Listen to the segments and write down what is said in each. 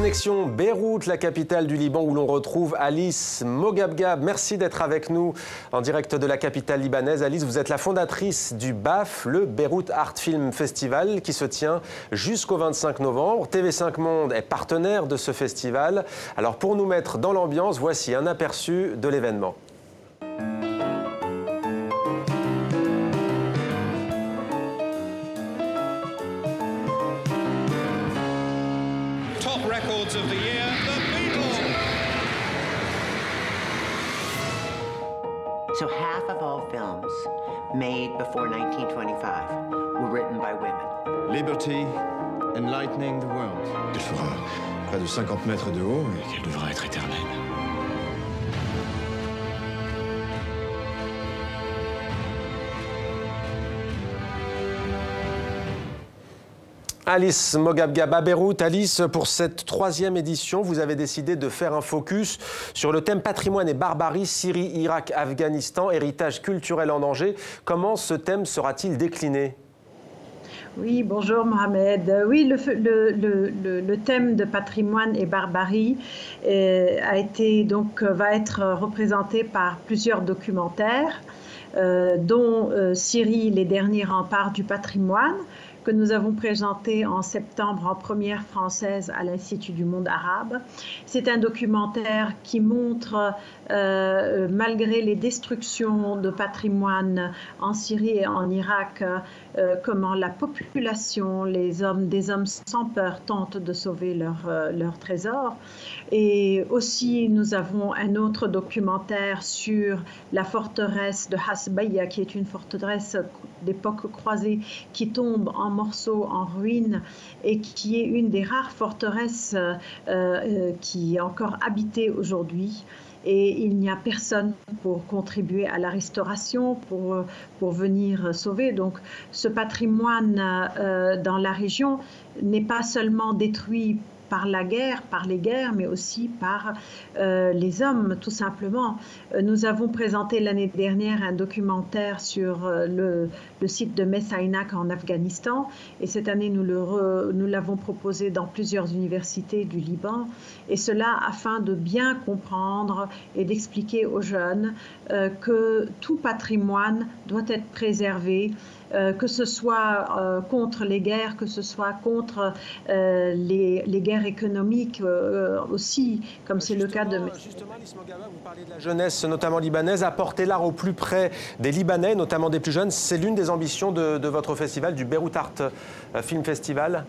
Connexion Beyrouth, la capitale du Liban, où l'on retrouve Alice Mogabgab. Merci d'être avec nous en direct de la capitale libanaise. Alice, vous êtes la fondatrice du BAF, le Beyrouth Art Film Festival, qui se tient jusqu'au 25 novembre. TV5 Monde est partenaire de ce festival. Alors pour nous mettre dans l'ambiance, voici un aperçu de l'événement. Top records of the year, the Beatles. So half of all films made before 1925 were written by women. Liberty, enlightening the world. Elle fera près de 50 mètres de haut et qu'elle devra être éternelle. Alice Mogabgab à Beyrouth. Alice, pour cette 3e édition, vous avez décidé de faire un focus sur le thème patrimoine et barbarie, Syrie, Irak, Afghanistan, héritage culturel en danger. Comment ce thème sera-t-il décliné ? Oui, bonjour Mohamed. Oui, le thème de patrimoine et barbarie va être représenté par plusieurs documentaires, dont Syrie, les derniers remparts du patrimoine, que nous avons présenté en septembre en première française à l'Institut du monde arabe. C'est un documentaire qui montre, malgré les destructions de patrimoine en Syrie et en Irak, comment la population, des hommes sans peur, tentent de sauver leur trésor. Et aussi, nous avons un autre documentaire sur la forteresse de Hasbaya, qui est une forteresse d'époque croisée qui tombe en morceaux, en ruines, et qui est une des rares forteresses qui est encore habitée aujourd'hui. Et il n'y a personne pour contribuer à la restauration, pour venir sauver. Donc ce patrimoine dans la région n'est pas seulement détruit par la guerre, par les guerres, mais aussi par les hommes, tout simplement. Nous avons présenté l'année dernière un documentaire sur le site de Messaïnak en Afghanistan, et cette année nous l'avons proposé dans plusieurs universités du Liban, et cela afin de bien comprendre et d'expliquer aux jeunes que tout patrimoine doit être préservé, que ce soit contre les guerres, que ce soit contre les guerres économiques aussi, comme c'est le cas de... Justement, Alice Mogabgab, vous parlez de la jeunesse, notamment libanaise, apporter l'art au plus près des Libanais, notamment des plus jeunes. C'est l'une des ambitions de votre festival, du Beyrouth Art Film Festival.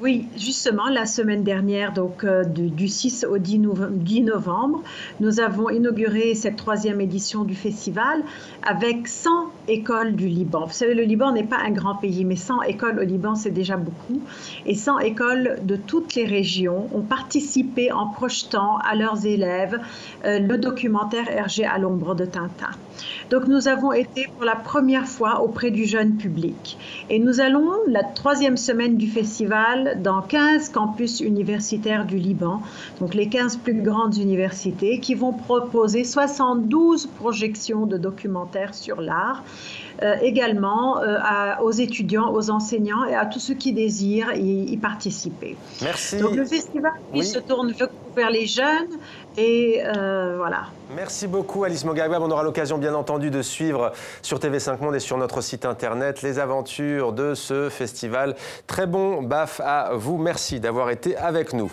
Oui, justement, la semaine dernière, donc du 6 au 10 novembre, nous avons inauguré cette 3e édition du festival avec 100 écoles du Liban. Vous savez, le Liban n'est pas un grand pays, mais 100 écoles au Liban, c'est déjà beaucoup. Et 100 écoles de toutes les régions ont participé en projetant à leurs élèves le documentaire Hergé à l'ombre de Tintin. Donc nous avons été pour la première fois auprès du jeune public. Et nous allons, la 3e semaine du festival, dans 15 campus universitaires du Liban, donc les 15 plus grandes universités, qui vont proposer 72 projections de documentaires sur l'art, également aux étudiants, aux enseignants et à tous ceux qui désirent y participer. Merci. Donc le festival se tourne vers les jeunes et voilà. Merci beaucoup Alice Mogabgab. On aura l'occasion bien entendu de suivre sur TV5 Monde et sur notre site internet les aventures de ce festival. Très bon BAF à vous. Merci d'avoir été avec nous.